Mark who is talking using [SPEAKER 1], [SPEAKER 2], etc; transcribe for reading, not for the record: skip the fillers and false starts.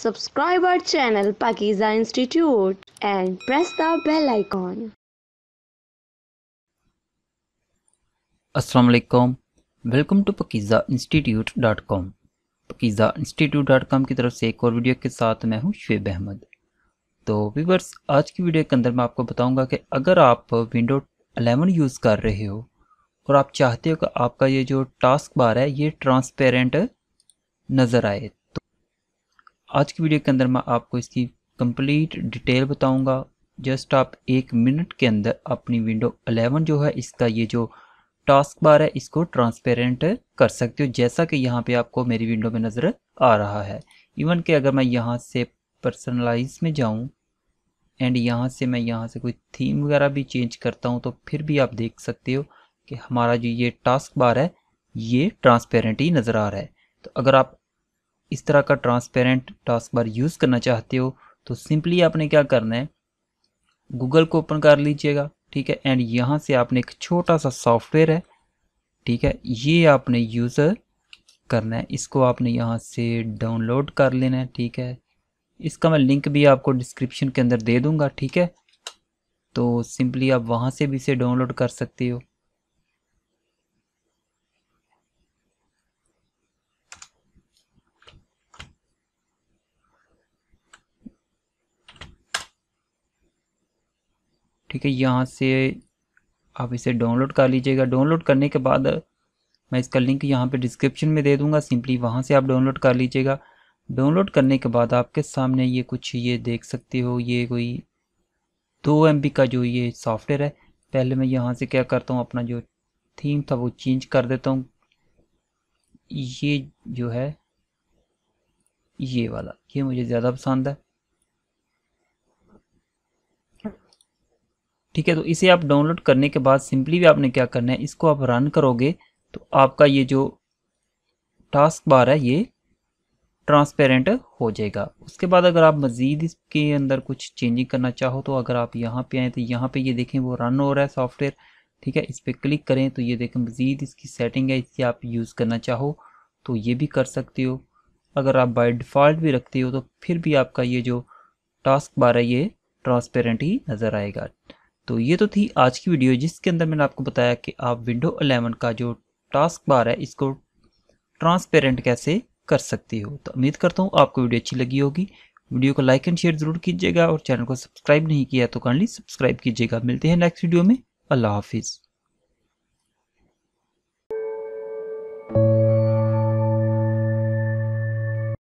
[SPEAKER 1] subscribe our channel Pakiza Institute and press the bell icon.
[SPEAKER 2] अस्सलाम वालेकुम, welcome to pakizainstitute.com। pakizainstitute.com की तरफ से एक और वीडियो के साथ मैं हूं शुएब अहमद। तो व्यूअर्स, आज की वीडियो के अंदर मैं आपको बताऊंगा कि अगर आप विंडो 11 यूज़ कर रहे हो और आप चाहते हो कि आपका ये जो टास्क बार है ये ट्रांसपेरेंट नज़र आए, तो आज की वीडियो के अंदर मैं आपको इसकी कंप्लीट डिटेल बताऊंगा। जस्ट आप 1 मिनट के अंदर अपनी विंडो 11 जो है इसका ये जो टास्क बार है इसको ट्रांसपेरेंट कर सकते हो, जैसा कि यहाँ पे आपको मेरी विंडो में नज़र आ रहा है। इवन कि अगर मैं यहाँ से पर्सनलाइज में जाऊँ एंड यहाँ से कोई थीम वगैरह भी चेंज करता हूँ तो फिर भी आप देख सकते हो कि हमारा जो ये टास्क बार है ये ट्रांसपेरेंट ही नज़र आ रहा है। तो अगर आप इस तरह का ट्रांसपेरेंट टास्क बार यूज़ करना चाहते हो तो सिंपली आपने क्या करना है, गूगल को ओपन कर लीजिएगा, ठीक है। एंड यहाँ से आपने एक छोटा सा सॉफ्टवेयर है, ठीक है, ये आपने यूज़ करना है। इसको आपने यहाँ से डाउनलोड कर लेना है, ठीक है। इसका मैं लिंक भी आपको डिस्क्रिप्शन के अंदर दे दूँगा, ठीक है। तो सिंपली आप वहाँ से भी इसे डाउनलोड कर सकते हो। ठीक है, यहाँ से आप इसे डाउनलोड कर लीजिएगा। डाउनलोड करने के बाद मैं इसका लिंक यहाँ पे डिस्क्रिप्शन में दे दूँगा, सिंपली वहाँ से आप डाउनलोड कर लीजिएगा। डाउनलोड करने के बाद आपके सामने ये कुछ ये देख सकते हो, ये कोई 2 MB का जो ये सॉफ्टवेयर है। पहले मैं यहाँ से क्या करता हूँ, अपना जो थीम था वो चेंज कर देता हूँ। ये जो है ये वाला, ये मुझे ज़्यादा पसंद है, ठीक है। तो इसे आप डाउनलोड करने के बाद सिंपली भी आपने क्या करना है, इसको आप रन करोगे तो आपका ये जो टास्क बार है ये ट्रांसपेरेंट हो जाएगा। उसके बाद अगर आप मज़ीद इसके अंदर कुछ चेंजिंग करना चाहो तो अगर आप यहाँ पे आए तो यहाँ पे ये देखें वो रन हो रहा है सॉफ्टवेयर, ठीक है। इस पर क्लिक करें तो ये देखें मज़ीद इसकी सेटिंग है, इसकी आप यूज़ करना चाहो तो ये भी कर सकते हो। अगर आप बाय डिफ़ॉल्ट भी रखते हो तो फिर भी आपका ये जो टास्क बार है ये ट्रांसपेरेंट ही नज़र आएगा। तो ये तो थी आज की वीडियो जिसके अंदर मैंने आपको बताया कि आप विंडो 11 का जो टास्क बार है इसको ट्रांसपेरेंट कैसे कर सकती हो। तो उम्मीद करता हूँ आपको वीडियो अच्छी लगी होगी। वीडियो को लाइक एंड शेयर ज़रूर कीजिएगा और चैनल को सब्सक्राइब नहीं किया तो काइंडली सब्सक्राइब कीजिएगा। मिलते हैं नेक्स्ट वीडियो में। अल्लाह हाफिज़।